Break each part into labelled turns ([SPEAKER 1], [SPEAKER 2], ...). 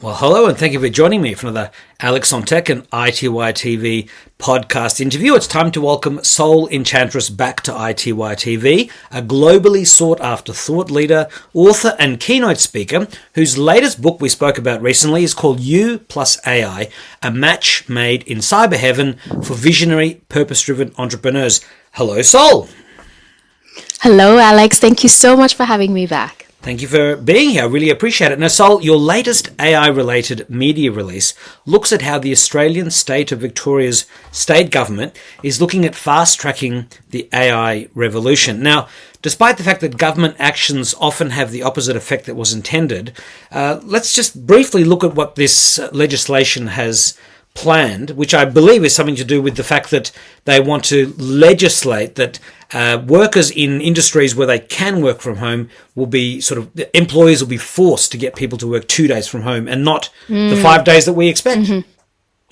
[SPEAKER 1] Well, hello, and thank you for joining me for another Alex on Tech and ITY TV podcast interview. It's time to welcome Soul Enchantress back to ITY TV, a globally sought-after thought leader, author, and keynote speaker whose latest book we spoke about recently is called You Plus AI, a match made in cyber heaven for visionary, purpose-driven entrepreneurs. Hello, Soul.
[SPEAKER 2] Hello, Alex. Thank you so much for having me back.
[SPEAKER 1] Thank you for being here. I really appreciate it. Now, Sol, your latest AI-related media release looks at how the Australian state of Victoria's state government is looking at fast-tracking the AI revolution. Now, despite the fact that government actions often have the opposite effect that was intended, let's just briefly look at what this legislation has planned, which I believe is something to do with the fact that they want to legislate that workers in industries where they can work from home will be employers will be forced to get people to work 2 days from home and not the 5 days that we expect in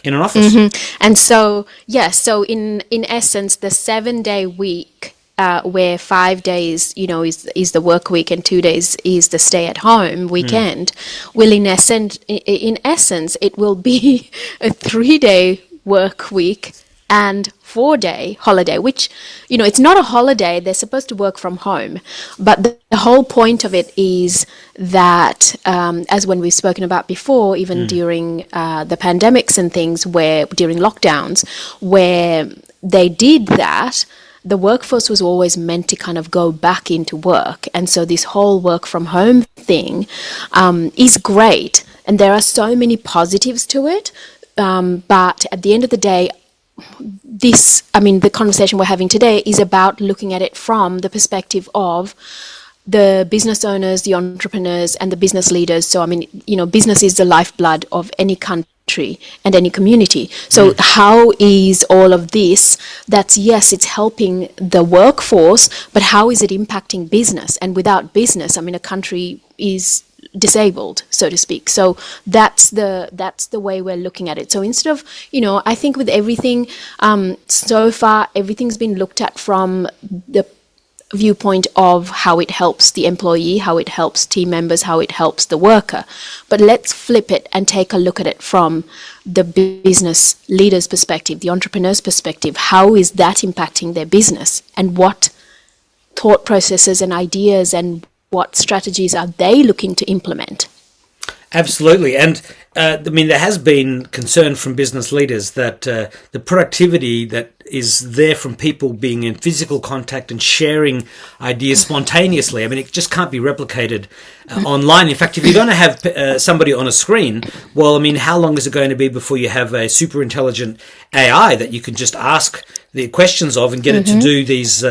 [SPEAKER 1] an office.
[SPEAKER 2] And so, so in essence, the 7-day week where 5 days, is the work week and 2 days is the stay at home weekend, will in essence, it will be a 3-day work week and 4-day holiday, which, it's not a holiday. They're supposed to work from home. But the whole point of it is that, as when we've spoken about before, even during the pandemics and things during lockdowns, where they did that, the workforce was always meant to kind of go back into work. And so this whole work from home thing is great. And there are so many positives to it. But at the end of the day, the conversation we're having today is about looking at it from the perspective of the business owners, the entrepreneurs, and the business leaders. So, business is the lifeblood of any country and any community. So how is all of this, it's helping the workforce, but how is it impacting business? And without business, a country is disabled, so to speak. So that's the way we're looking at it. So instead of, I think with everything, so far, everything's been looked at from the viewpoint of how it helps the employee, how it helps team members, how it helps the worker. But let's flip it and take a look at it from the business leader's perspective, the entrepreneur's perspective. How is that impacting their business? And what thought processes and ideas and what strategies are they looking to implement?
[SPEAKER 1] Absolutely. And there has been concern from business leaders that the productivity that is there from people being in physical contact and sharing ideas spontaneously, it just can't be replicated online. In fact, if you're going to have somebody on a screen, how long is it going to be before you have a super intelligent AI that you can just ask the questions of and get it to do these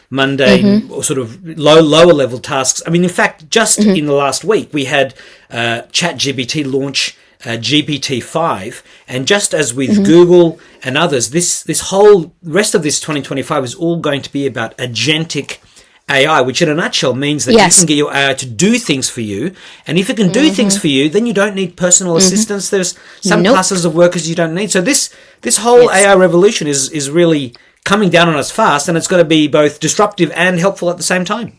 [SPEAKER 1] mundane or sort of lower level tasks? In fact, just in the last week, we had ChatGPT launch GPT-5, and just as with Google and others, this whole rest of this 2025 is all going to be about agentic AI, which in a nutshell means that you can get your AI to do things for you. And if it can do things for you, then you don't need personal assistance. There's some classes of workers you don't need. So this whole AI revolution is really coming down on us fast, and it's going to be both disruptive and helpful at the same time.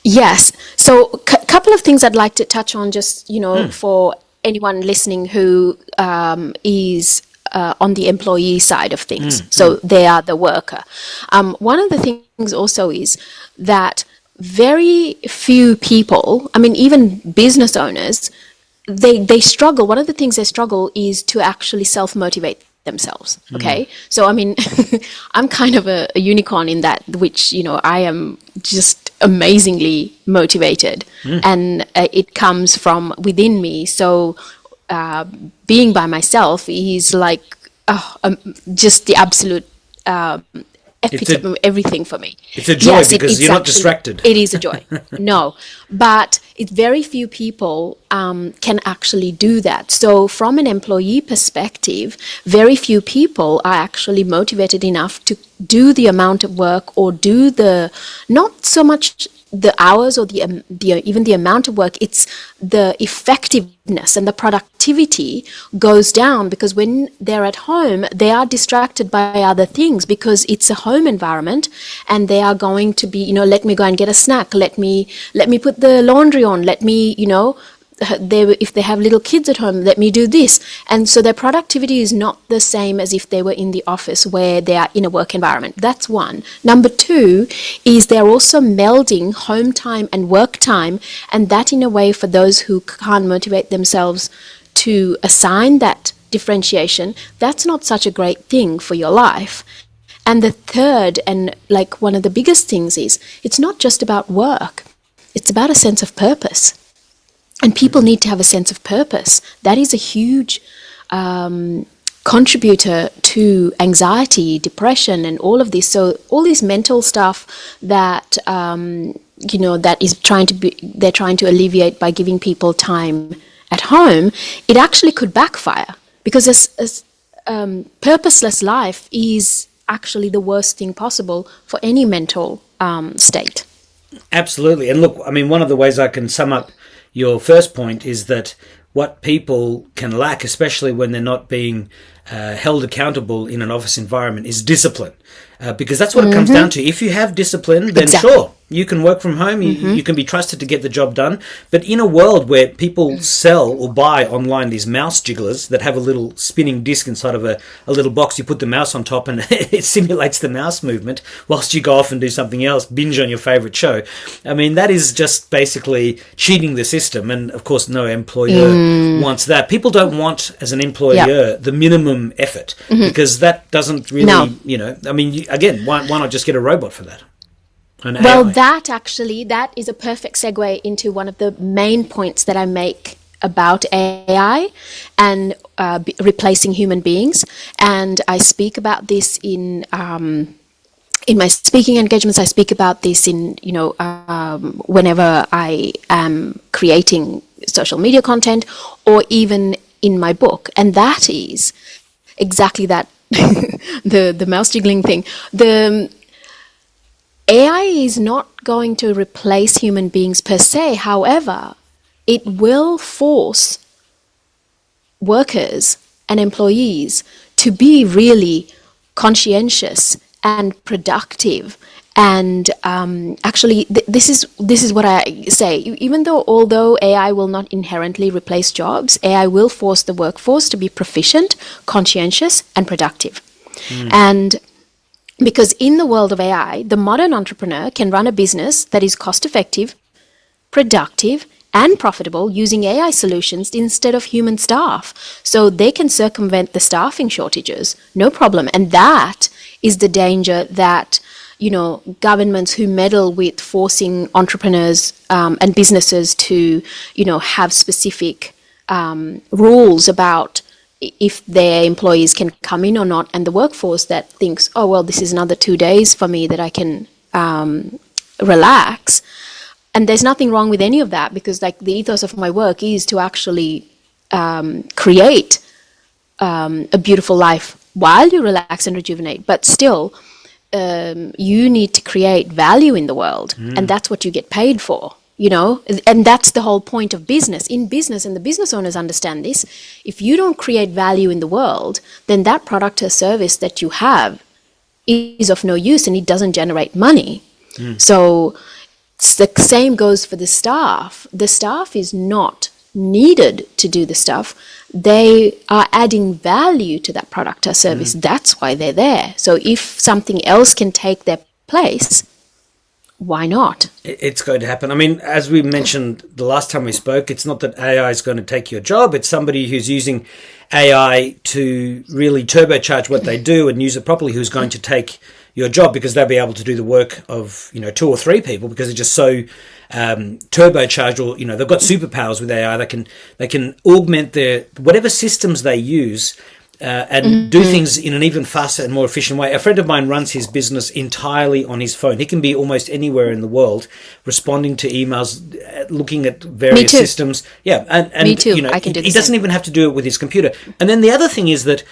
[SPEAKER 2] Yes. So a couple of things I'd like to touch on just, for anyone listening who is on the employee side of things. So they are the worker. One of the things also is that very few people, even business owners, they struggle. One of the things they struggle is to actually self-motivate themselves. Okay. So, I'm kind of a unicorn in that, which, I am just amazingly motivated and it comes from within me. So, being by myself is like just the absolute epitome of everything for me.
[SPEAKER 1] It's a joy because you're not distracted.
[SPEAKER 2] It is a joy. No, but it's very few people can actually do that. So from an employee perspective, very few people are actually motivated enough to do the amount of work or do not so much the hours or the even the amount of work. It's the effectiveness and the productivity goes down because when they're at home, they are distracted by other things because it's a home environment and they are going to be, let me go and get a snack. Let me put the laundry on. Let me, if they have little kids at home, let me do this. And so their productivity is not the same as if they were in the office where they are in a work environment. That's one. Number two is they're also melding home time and work time, and that in a way for those who can't motivate themselves to assign that differentiation, that's not such a great thing for your life. And the third, and like one of the biggest things, is it's not just about work. It's about a sense of purpose. And people need to have a sense of purpose. That is a huge contributor to anxiety, depression, and all of this. So all this mental stuff that, that is they're trying to alleviate by giving people time at home, it actually could backfire. Because purposeless life is actually the worst thing possible for any mental state.
[SPEAKER 1] Absolutely. And look, I mean, one of the ways I can sum up your first point is that what people can lack, especially when they're not being held accountable in an office environment, is discipline. Because that's what it comes down to. If you have discipline, then sure, you can work from home, you can be trusted to get the job done. But in a world where people sell or buy online these mouse jigglers that have a little spinning disc inside of a little box, you put the mouse on top and it simulates the mouse movement whilst you go off and do something else, binge on your favourite show. I mean, that is just basically cheating the system. And of course, no employer wants that. People don't want, as an employer, the minimum effort, because that doesn't really, I mean, again, why not just get a robot for that?
[SPEAKER 2] Well, that is a perfect segue into one of the main points that I make about AI and replacing human beings. And I speak about this in my speaking engagements. I speak about this in, whenever I am creating social media content, or even in my book. And that is exactly that, the mouse jiggling thing. The AI is not going to replace human beings per se. However, it will force workers and employees to be really conscientious and productive. And actually, this is what I say. Although AI will not inherently replace jobs, AI will force the workforce to be proficient, conscientious, and productive. And because in the world of AI, the modern entrepreneur can run a business that is cost-effective, productive, and profitable using AI solutions instead of human staff. So they can circumvent the staffing shortages, no problem. And that is the danger that, governments who meddle with forcing entrepreneurs and businesses to, have specific rules about if their employees can come in or not, and the workforce that thinks, oh, well, this is another 2 days for me that I can relax. And there's nothing wrong with any of that, because like the ethos of my work is to actually create a beautiful life while you relax and rejuvenate. But still, you need to create value in the world, and that's what you get paid for. And that's the whole point of business. In business, and the business owners understand this, if you don't create value in the world, then that product or service that you have is of no use, and it doesn't generate money. So the same goes for the staff. The staff is not needed to do the stuff. They are adding value to that product or service. That's why they're there. So if something else can take their place, why not?
[SPEAKER 1] It's going to happen. I mean, as we mentioned the last time we spoke, it's not that AI is going to take your job. It's somebody who's using AI to really turbocharge what they do and use it properly who's going to take your job, because they'll be able to do the work of 2 or 3 people, because they're just so turbocharged, or they've got superpowers with AI. They can augment their whatever systems they use. And do things in an even faster and more efficient way. A friend of mine runs his business entirely on his phone. He can be almost anywhere in the world, responding to emails, looking at various systems. Yeah, and
[SPEAKER 2] me too. I can do the
[SPEAKER 1] he doesn't even have to do it with his computer. And then the other thing is that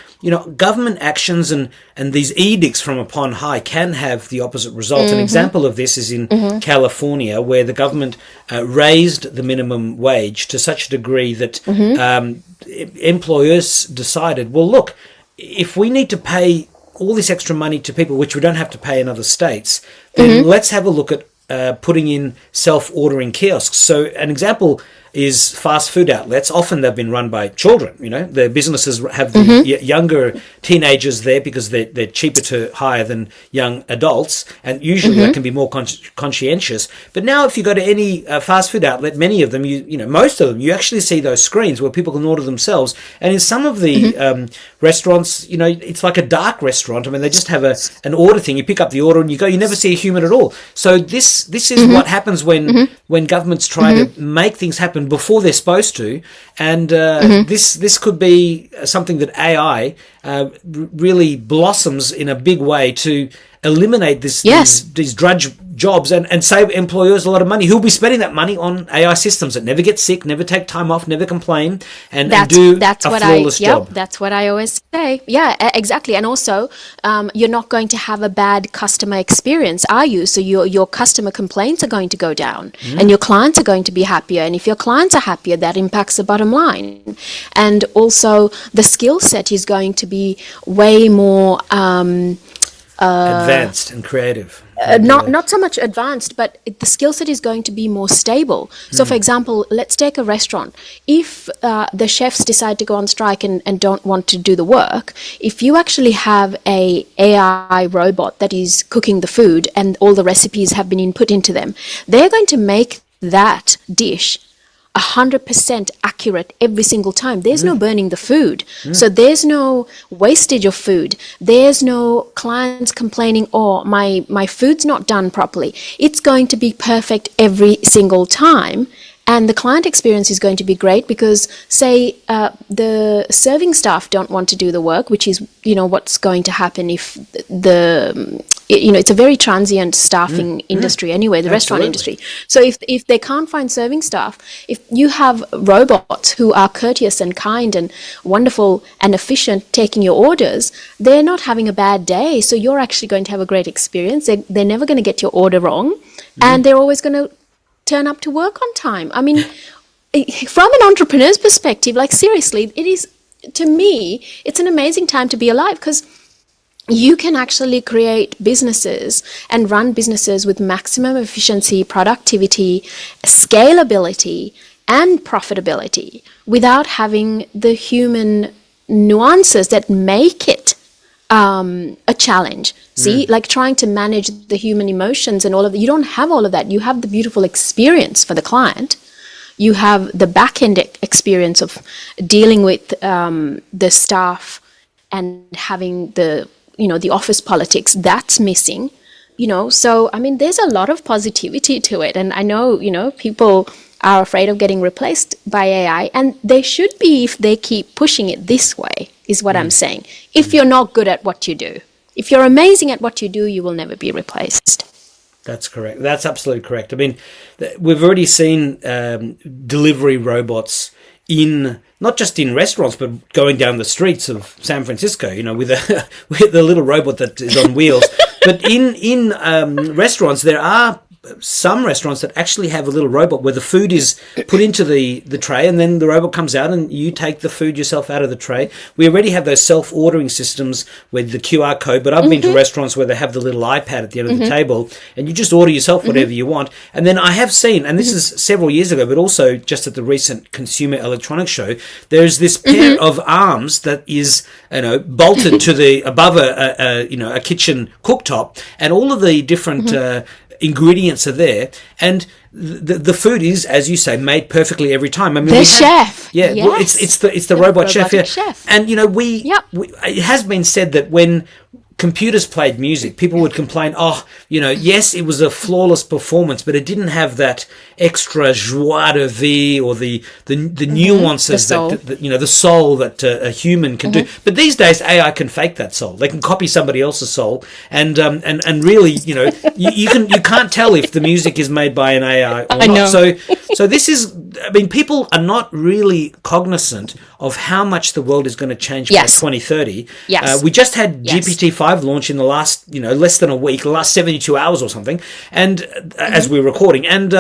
[SPEAKER 1] government actions and these edicts from upon high can have the opposite result. An example of this is in California, where the government raised the minimum wage to such a degree that employers decided, well, look, if we need to pay all this extra money to people, which we don't have to pay in other states, then let's have a look at putting in self-ordering kiosks. So an example is fast food outlets. Often they've been run by children. The businesses have the younger teenagers there because they're cheaper to hire than young adults, and usually they can be more conscientious. But now, if you go to any fast food outlet, many of them, most of them, you actually see those screens where people can order themselves. And in some of the restaurants, it's like a dark restaurant. I mean, they just have an order thing. You pick up the order and you go. You never see a human at all. So this is what happens when governments try to make things happen before they're supposed to. And this could be something that AI really blossoms in a big way to eliminate these drudge jobs and save employers a lot of money who'll be spending that money on AI systems that never get sick, never take time off, never complain, and do a flawless job.
[SPEAKER 2] That's what I always say. Yeah, exactly. And also, you're not going to have a bad customer experience, are you? So your customer complaints are going to go down, and your clients are going to be happier. And if your clients are happier, that impacts the bottom line. And also, the skill set is going to be way more
[SPEAKER 1] advanced and creative.
[SPEAKER 2] Not so much advanced, but the skill set is going to be more stable. So, for example, let's take a restaurant. If the chefs decide to go on strike and don't want to do the work, if you actually have a AI robot that is cooking the food and all the recipes have been input into them, they're going to make that dish 100% accurate every single time. There's no burning the food. So there's no wastage of food. There's no clients complaining, oh, my food's not done properly. It's going to be perfect every single time. And the client experience is going to be great because, say, the serving staff don't want to do the work, which is, what's going to happen if it's a very transient staffing industry anyway, the restaurant industry. So if they can't find serving staff, if you have robots who are courteous and kind and wonderful and efficient taking your orders, they're not having a bad day. So you're actually going to have a great experience. They're never going to get your order wrong, and they're always going to turn up to work on time. I mean, from an entrepreneur's perspective, like seriously, it is, to me, it's an amazing time to be alive because you can actually create businesses and run businesses with maximum efficiency, productivity, scalability, and profitability without having the human nuances that make it a challenge. See, like trying to manage the human emotions and all of that. You don't have all of that. You have the beautiful experience for the client. You have the back-end experience of dealing with the staff and having the office politics. That's missing. So, I mean, there's a lot of positivity to it. And I know, people are afraid of getting replaced by AI, and they should be if they keep pushing it this way, is what I'm saying. If you're not good at what you do. If you're amazing at what you do, you will never be replaced.
[SPEAKER 1] That's correct. That's absolutely correct. I mean, we've already seen delivery robots not just in restaurants, but going down the streets of San Francisco, with a little robot that is on wheels. But in restaurants, there are some restaurants that actually have a little robot where the food is put into the tray, and then the robot comes out and you take the food yourself out of the tray. We already have those self-ordering systems with the QR code, but I've been to restaurants where they have the little iPad at the end of the table, and you just order yourself whatever you want. And then I have seen, and this is several years ago, but also just at the recent Consumer Electronics Show, there's this pair of arms that is, bolted to above a kitchen cooktop, and all of the different ingredients are there, and the food is, as you say, made perfectly every time. I mean,
[SPEAKER 2] chef,
[SPEAKER 1] well, it's the robot chef, and it has been said that when computers played music, people would complain, yes, it was a flawless performance, but it didn't have that extra joie de vivre or the nuances, the soul that a human can do. But these days, AI can fake that soul. They can copy somebody else's soul, and really, you can't tell if the music is made by an AI or not. So this is, I mean, people are not really cognizant of how much the world is going to change by 2030. We just had GPT-5 launch in the last, less than a week, the last 72 hours or something, and as we're recording. And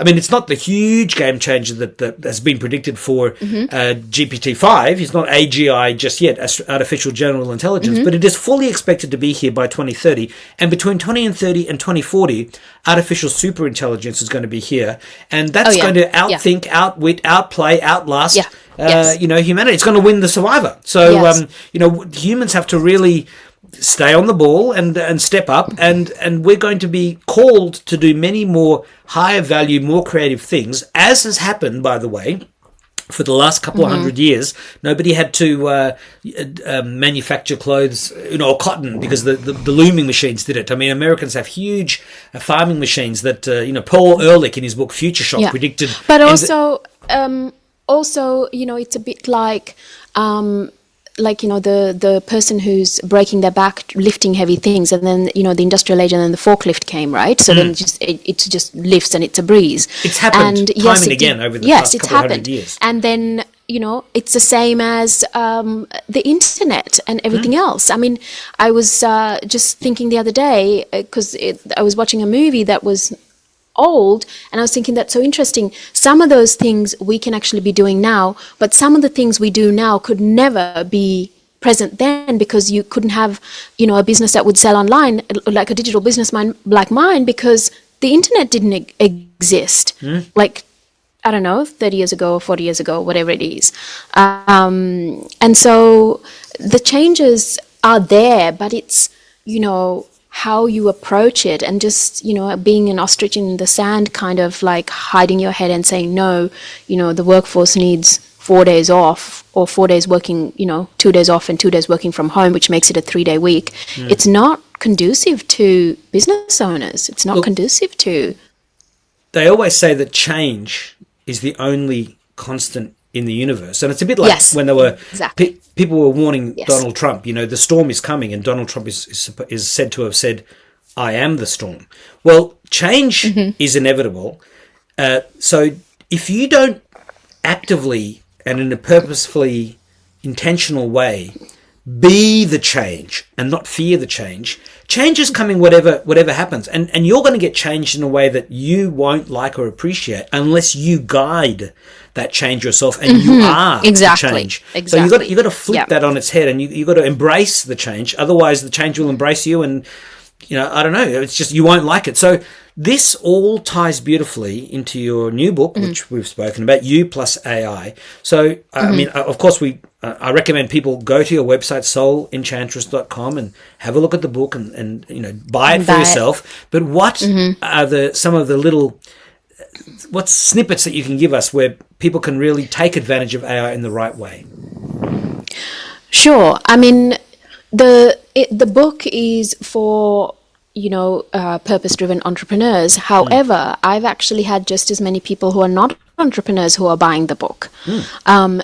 [SPEAKER 1] I mean, it's not the huge game changer that has been predicted for GPT-5. It's not AGI just yet, artificial general intelligence, but it is fully expected to be here by 2030. And between 2030 and 2040, artificial super intelligence is going to be here, and that's going to outthink, outwit, outplay, outlast. Humanity. It's going to win the survivor. So, humans have to really stay on the ball and step up, and we're going to be called to do many more higher value, more creative things, as has happened, by the way. For the last couple of hundred years, nobody had to manufacture clothes, or cotton, because the looming machines did it. I mean, Americans have huge farming machines that, Paul Ehrlich in his book Future Shock predicted.
[SPEAKER 2] But also, it's a bit like the person who's breaking their back lifting heavy things, and then the industrial age, and then the forklift came, right? So then it just lifts and it's a breeze.
[SPEAKER 1] It's happened time and again over the past couple of hundred years.
[SPEAKER 2] And then it's the same as the internet and everything else. I mean, I was just thinking the other day, because I was watching a movie that was old, and I was thinking, that's so interesting. Some of those things we can actually be doing now, but some of the things we do now could never be present then, because you couldn't have a business that would sell online, like a digital business like mine, because the internet didn't exist like, I don't know, 30 years ago or 40 years ago, whatever it is. And so the changes are there, but it's how you approach it, and just being an ostrich in the sand, kind of like hiding your head and saying no. The workforce needs 4 days off, or 4 days working, 2 days off and 2 days working from home, which makes it a 3-day week. It's not conducive to business owners. It's not conducive to. They
[SPEAKER 1] always say that change is the only constant in the universe, and it's a bit like when they were people were warning Donald Trump. The storm is coming, and Donald Trump is said to have said, "I am the storm." Well, change is inevitable. So if you don't actively and in a purposefully intentional way be the change and not fear the change, change is coming whatever happens, and you're going to get changed in a way that you won't like or appreciate unless you guide that change yourself, and you are the change. So you got to flip that on its head, and you got to embrace the change. Otherwise, the change will embrace you, and I don't know. It's just you won't like it. So this all ties beautifully into your new book, which we've spoken about, You plus AI. So I mean, of course, I recommend people go to your website, soulenchantress.com, and have a look at the book and buy it for yourself. But what are some of the little what's snippets that you can give us where people can really take advantage of AI in the right way?
[SPEAKER 2] Sure. I mean, the book is for purpose-driven entrepreneurs. However, I've actually had just as many people who are not entrepreneurs who are buying the book,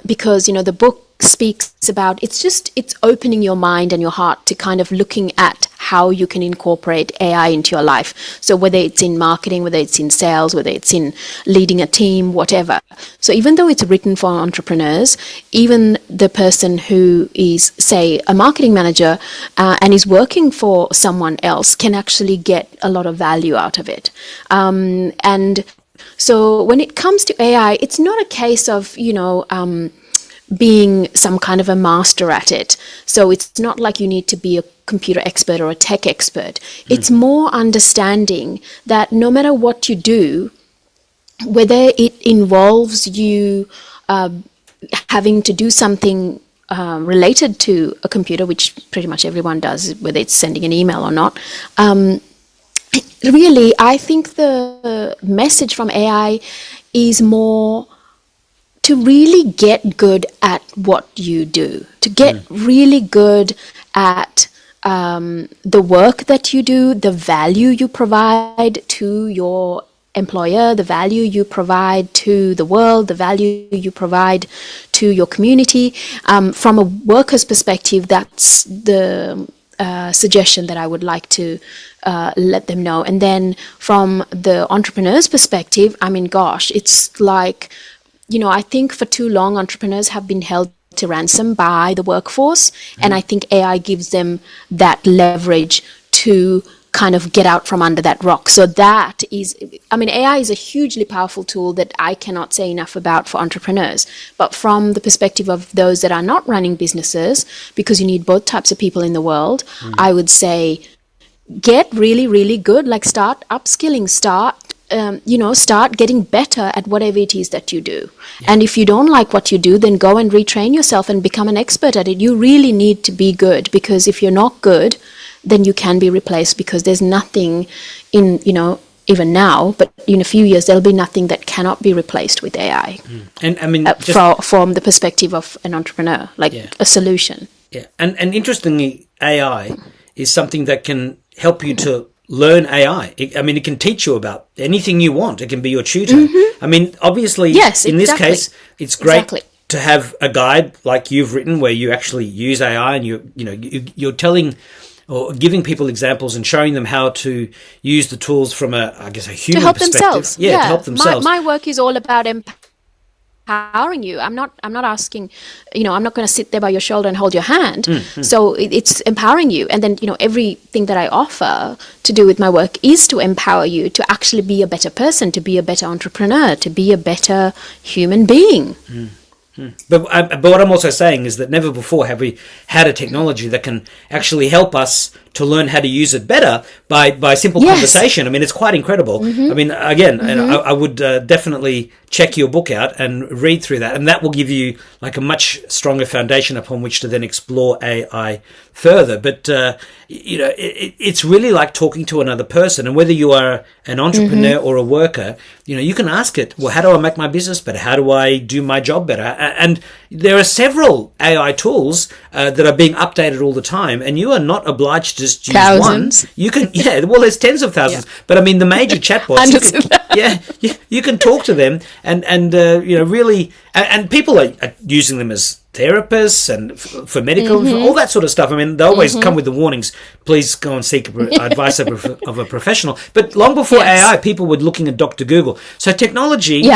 [SPEAKER 2] because the book speaks about it's opening your mind and your heart to kind of looking at how you can incorporate AI into your life. So whether it's in marketing, whether it's in sales, whether it's in leading a team, whatever. So even though it's written for entrepreneurs, even the person who is, say, a marketing manager and is working for someone else can actually get a lot of value out of it. And so when it comes to AI, it's not a case of, being some kind of a master at it. So it's not like you need to be a computer expert or a tech expert. It's more understanding that no matter what you do, whether it involves you having to do something related to a computer, which pretty much everyone does, whether it's sending an email or not, really, I think the message from AI is more to really get good at what you do, to get really good at the work that you do, the value you provide to your employer, the value you provide to the world, the value you provide to your community. From a worker's perspective, that's the suggestion that I would like to let them know. And then from the entrepreneur's perspective, I mean, gosh, it's like, I think for too long, entrepreneurs have been held to ransom by the workforce. And I think AI gives them that leverage to kind of get out from under that rock. So that is, I mean, AI is a hugely powerful tool that I cannot say enough about for entrepreneurs. But from the perspective of those that are not running businesses, because you need both types of people in the world, I would say get really, really good. Like start upskilling, start getting better at whatever it is that you do. Yeah. And if you don't like what you do, then go and retrain yourself and become an expert at it. You really need to be good, because if you're not good, then you can be replaced, because there's nothing in, even now, but in a few years, there'll be nothing that cannot be replaced with AI.
[SPEAKER 1] And I mean,
[SPEAKER 2] from the perspective of an entrepreneur, like a solution.
[SPEAKER 1] Yeah. And interestingly, AI is something that can help you to learn AI. It can teach you about anything you want. It can be your tutor. I mean, obviously, in this case, it's great to have a guide like you've written, where you actually use AI and you're telling or giving people examples and showing them how to use the tools from a human
[SPEAKER 2] help
[SPEAKER 1] perspective.
[SPEAKER 2] Themselves.
[SPEAKER 1] Yeah, to help themselves.
[SPEAKER 2] My work is all about empowering you. I'm not asking, I'm not going to sit there by your shoulder and hold your hand. So it's empowering you. And then, everything that I offer to do with my work is to empower you to actually be a better person, to be a better entrepreneur, to be a better human being.
[SPEAKER 1] But what I'm also saying is that never before have we had a technology that can actually help us to learn how to use it better by simple conversation. I mean, it's quite incredible. I mean, again, and I would definitely check your book out and read through that, and that will give you like a much stronger foundation upon which to then explore AI further. But it's really like talking to another person, and whether you are an entrepreneur or a worker, you can ask it, well, how do I make my business better? How do I do my job better? And there are several AI tools that are being updated all the time, and you are not obliged to just use
[SPEAKER 2] thousands.
[SPEAKER 1] one. You can, there's tens of thousands. But I mean, the major chatbots, you can talk to them, and really, and people are using them as therapists and for medical, for all that sort of stuff. I mean, they always come with the warnings, please go and seek advice of a professional. But long before AI, people were looking at Dr. Google. So technology,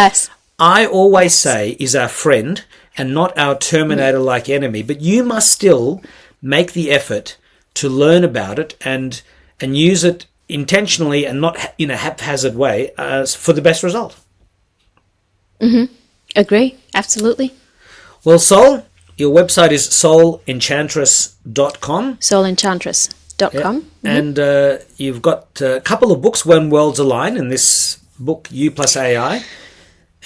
[SPEAKER 1] I always say, is our friend and not our Terminator-like enemy. But you must still make the effort to learn about it and use it intentionally and not in a haphazard way for the best result.
[SPEAKER 2] Agree. Absolutely.
[SPEAKER 1] Well, Soul, your website is soulenchantress.com.
[SPEAKER 2] Soulenchantress.com.
[SPEAKER 1] And you've got a couple of books, When Worlds Align, and this book, You Plus AI.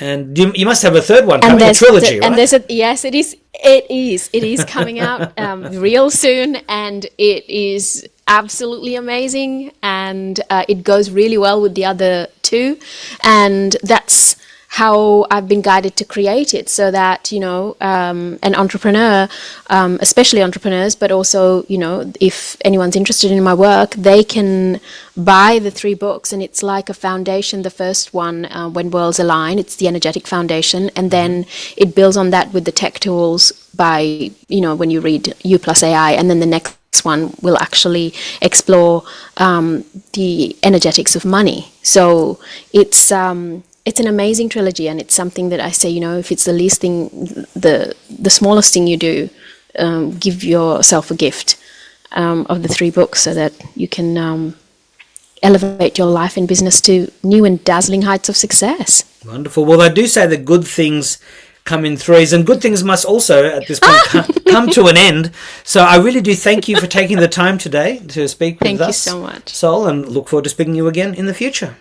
[SPEAKER 1] And you must have a third one coming, a trilogy, right?
[SPEAKER 2] And there's yes, it is. It is coming out real soon, and it is absolutely amazing, and it goes really well with the other two, and that's how I've been guided to create it, so that an entrepreneur, especially entrepreneurs, but also if anyone's interested in my work, they can buy the 3 books, and it's like a foundation. The first one, When Worlds Align, it's the energetic foundation, and then it builds on that with the tech tools by when you read U Plus AI, and then the next one will actually explore the energetics of money. So it's an amazing trilogy, and it's something that I say, if it's the least thing, the smallest thing you do, give yourself a gift of the 3 books, so that you can elevate your life and business to new and dazzling heights of success.
[SPEAKER 1] Wonderful. Well, I do say that good things come in threes, and good things must also, at this point, come to an end. So I really do thank you for taking the time today to speak with us.
[SPEAKER 2] Thank you so much,
[SPEAKER 1] Soul, and look forward to speaking to you again in the future.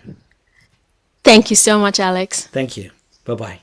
[SPEAKER 2] Thank you so much, Alex.
[SPEAKER 1] Thank you. Bye-bye.